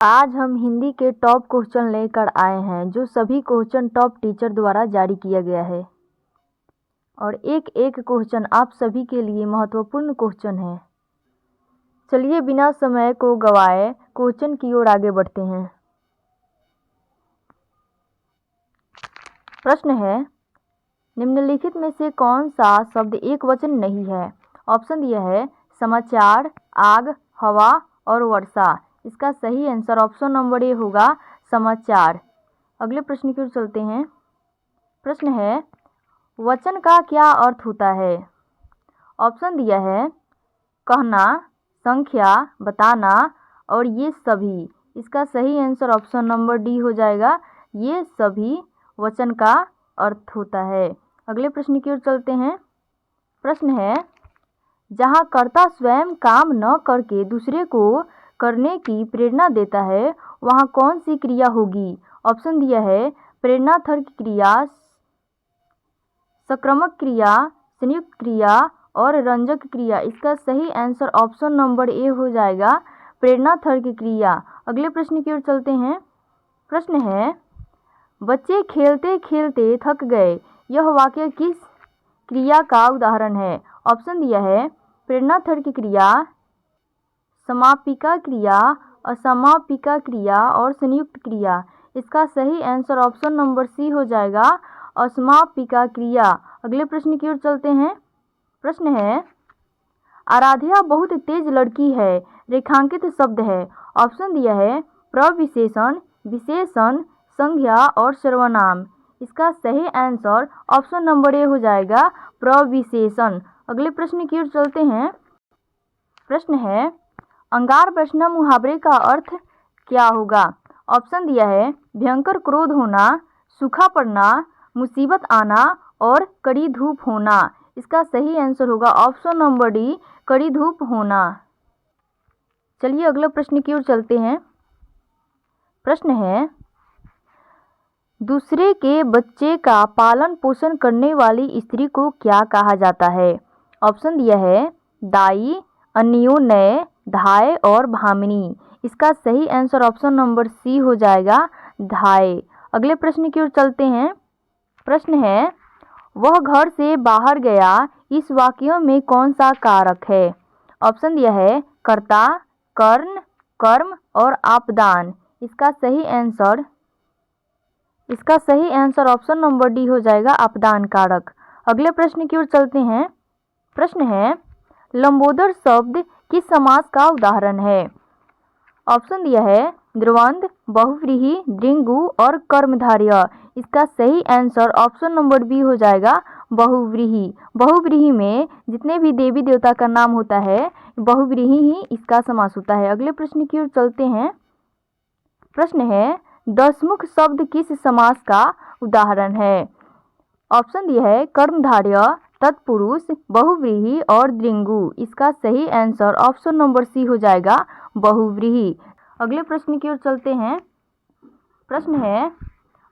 आज हम हिंदी के टॉप क्वेश्चन लेकर आए हैं, जो सभी क्वेश्चन टॉप टीचर द्वारा जारी किया गया है और एक एक क्वेश्चन आप सभी के लिए महत्वपूर्ण क्वेश्चन है। चलिए बिना समय को गवाए क्वेश्चन की ओर आगे बढ़ते हैं। प्रश्न है, निम्नलिखित में से कौन सा शब्द एक वचन नहीं है? ऑप्शन दिया है समाचार, आग, हवा और वर्षा। इसका सही आंसर ऑप्शन नंबर ए होगा समाचार। अगले प्रश्न की ओर चलते हैं। प्रश्न है, वचन का क्या अर्थ होता है? ऑप्शन दिया है कहना, संख्या, बताना और ये सभी। इसका सही आंसर ऑप्शन नंबर डी हो जाएगा, ये सभी वचन का अर्थ होता है। अगले प्रश्न की ओर चलते हैं। प्रश्न है, जहाँ कर्ता स्वयं काम न करके दूसरे को करने की प्रेरणा देता है, वहाँ कौन सी क्रिया होगी? ऑप्शन दिया है प्रेरणार्थक क्रिया, संक्रामक क्रिया, संयुक्त क्रिया और रंजक क्रिया। इसका सही आंसर ऑप्शन नंबर ए हो जाएगा, प्रेरणार्थक क्रिया। अगले प्रश्न की ओर चलते हैं। प्रश्न है, बच्चे खेलते खेलते थक गए, यह वाक्य किस क्रिया का उदाहरण है? ऑप्शन दिया है प्रेरणार्थक क्रिया, समापिका क्रिया, असमापिका क्रिया और संयुक्त क्रिया। इसका सही आंसर ऑप्शन नंबर सी हो जाएगा, असमापिका क्रिया। अगले प्रश्न की ओर चलते हैं। प्रश्न है, आराध्या बहुत तेज लड़की है, रेखांकित शब्द है। ऑप्शन दिया है प्रविशेषण, विशेषण, संज्ञा और सर्वनाम। इसका सही आंसर ऑप्शन नंबर ए हो जाएगा, प्रविशेषण। अगले प्रश्न की ओर चलते हैं। प्रश्न है, अंगार बरसना मुहावरे का अर्थ क्या होगा? ऑप्शन दिया है भयंकर क्रोध होना, सूखा पड़ना, मुसीबत आना और कड़ी धूप होना। इसका सही आंसर होगा ऑप्शन नंबर डी, कड़ी धूप होना। चलिए अगले प्रश्न की ओर चलते हैं। प्रश्न है, दूसरे के बच्चे का पालन पोषण करने वाली स्त्री को क्या कहा जाता है? ऑप्शन दिया है दाई, अन्योन्य, धाय और भामिनी। इसका सही आंसर ऑप्शन नंबर सी हो जाएगा, धाय। अगले प्रश्न की ओर चलते हैं। प्रश्न है, वह घर से बाहर गया, इस वाक्य में कौन सा कारक है? ऑप्शन दिया है कर्ता, कर्ण, कर्म और आपदान। इसका सही आंसर ऑप्शन नंबर डी हो जाएगा, आपदान कारक। अगले प्रश्न की ओर चलते हैं। प्रश्न है, लंबोदर शब्द किस समास का उदाहरण है? ऑप्शन दिया है द्वंद्व, बहुव्रीहि, द्विगु और कर्मधारय। इसका सही आंसर ऑप्शन नंबर बी हो जाएगा, बहुव्रीहि। बहुव्रीहि में जितने भी देवी देवता का नाम होता है, बहुव्रीहि ही इसका समास होता है। अगले प्रश्न की ओर चलते हैं। प्रश्न है, दशमुख शब्द किस समास का उदाहरण है? ऑप्शन दिया है कर्मधारय, तत्पुरुष, बहुव्रीहि और द्विगु। इसका सही आंसर ऑप्शन नंबर सी हो जाएगा, बहुव्रीहि। अगले प्रश्न की ओर चलते हैं। प्रश्न है,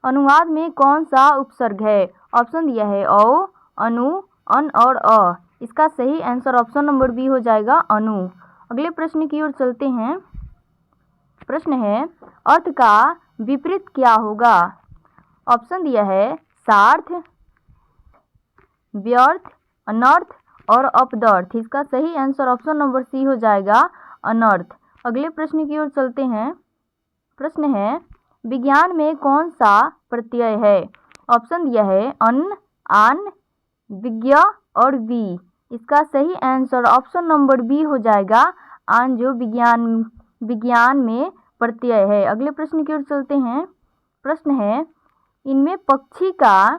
अनुवाद में कौन सा उपसर्ग है? ऑप्शन दिया है औ, अनु, अन और अ। इसका सही आंसर ऑप्शन नंबर बी हो जाएगा, अनु। अगले प्रश्न की ओर चलते हैं। प्रश्न है, अर्थ का विपरीत क्या होगा? ऑप्शन दिया है सार्थ, व्यर्थ, अनर्थ और अपदर्थ। इसका सही आंसर ऑप्शन नंबर सी हो जाएगा, अनर्थ। अगले प्रश्न की ओर चलते हैं। प्रश्न है, विज्ञान में कौन सा प्रत्यय है? ऑप्शन दिया है अन, आन, विज्ञ और वी। इसका सही आंसर ऑप्शन नंबर बी हो जाएगा, आन, जो विज्ञान में प्रत्यय है। अगले प्रश्न की ओर चलते हैं। प्रश्न है, इनमें पक्षी का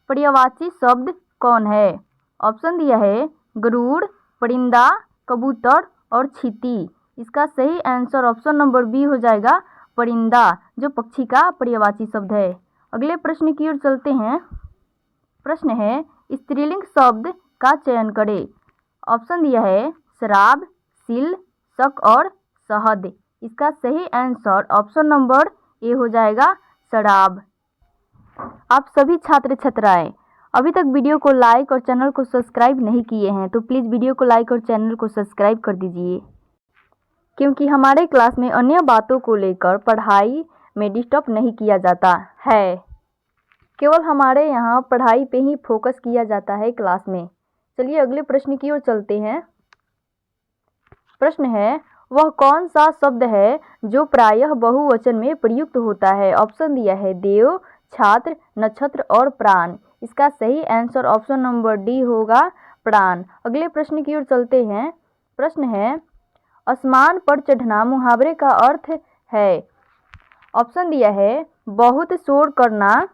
पर्यायवाची शब्द कौन है? ऑप्शन दिया है गरुड़, परिंदा, कबूतर और चींटी। इसका सही आंसर ऑप्शन नंबर बी हो जाएगा, परिंदा, जो पक्षी का पर्यायवाची शब्द है। अगले प्रश्न की ओर चलते हैं। प्रश्न है, स्त्रीलिंग शब्द का चयन करें। ऑप्शन दिया है शराब, सील, शक और शहद। इसका सही आंसर ऑप्शन नंबर ए हो जाएगा, शराब। आप सभी छात्र छात्राएं अभी तक वीडियो को लाइक और चैनल को सब्सक्राइब नहीं किए हैं तो प्लीज़ वीडियो को लाइक और चैनल को सब्सक्राइब कर दीजिए। क्योंकि हमारे क्लास में अन्य बातों को लेकर पढ़ाई में डिस्टर्ब नहीं किया जाता है। केवल हमारे यहाँ पढ़ाई पे ही फोकस किया जाता है क्लास में। चलिए अगले प्रश्न की ओर चलते हैं। प्रश्न है, वह कौन सा शब्द है जो प्रायः बहुवचन में प्रयुक्त होता है? ऑप्शन दिया है देव, छात्र, नक्षत्र और प्राण। इसका सही आंसर ऑप्शन नंबर डी होगा, प्राण। अगले प्रश्न की ओर चलते हैं। प्रश्न है, आसमान पर चढ़ना मुहावरे का अर्थ है। ऑप्शन दिया है बहुत शोर करना,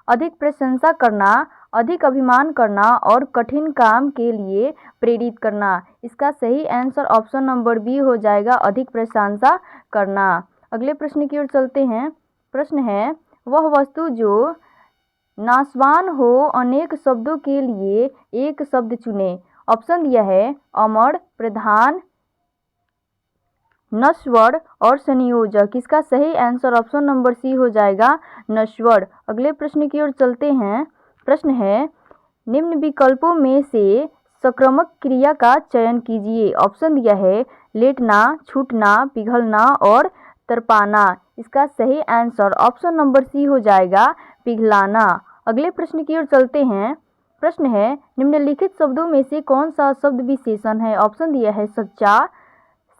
अधिक प्रशंसा करना, अधिक अभिमान करना और कठिन काम के लिए प्रेरित करना। इसका सही आंसर ऑप्शन नंबर बी हो जाएगा, अधिक प्रशंसा करना। अगले प्रश्न की ओर चलते हैं। प्रश्न है, वह वस्तु जो नाशवान हो अनेक शब्दों के लिए एक शब्द चुने। ऑप्शन दिया है अमर, प्रधान, नश्वर और संयोजक। इसका सही आंसर ऑप्शन नंबर सी हो जाएगा, नश्वर। अगले प्रश्न की ओर चलते हैं। प्रश्न है, निम्न विकल्पों में से संक्रामक क्रिया का चयन कीजिए। ऑप्शन दिया है लेटना, छूटना, पिघलना और तड़पाना। इसका सही आंसर ऑप्शन नंबर सी हो जाएगा, पिघलाना। अगले प्रश्न की ओर चलते हैं। प्रश्न है, निम्नलिखित शब्दों में से कौन सा शब्द विशेषण है? ऑप्शन दिया है सच्चा,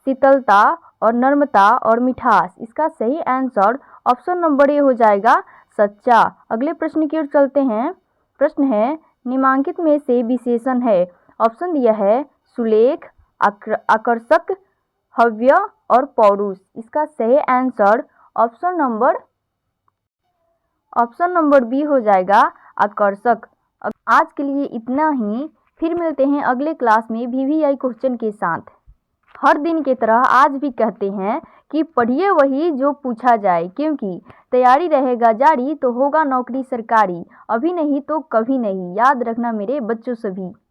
शीतलता और नम्रता और मिठास। इसका सही आंसर ऑप्शन नंबर ए हो जाएगा, सच्चा। अगले प्रश्न की ओर चलते हैं। प्रश्न है, निम्नलिखित में से विशेषण है। ऑप्शन दिया है सुलेख, आकर्षक, हव्य और पौरुष। इसका सही आंसर ऑप्शन नंबर बी हो जाएगा, आकर्षक। आज के लिए इतना ही। फिर मिलते हैं अगले क्लास में VVI क्वेश्चन के साथ। हर दिन की तरह आज भी कहते हैं कि पढ़िए वही जो पूछा जाए, क्योंकि तैयारी रहेगा जारी तो होगा नौकरी सरकारी। अभी नहीं तो कभी नहीं, याद रखना मेरे बच्चों सभी।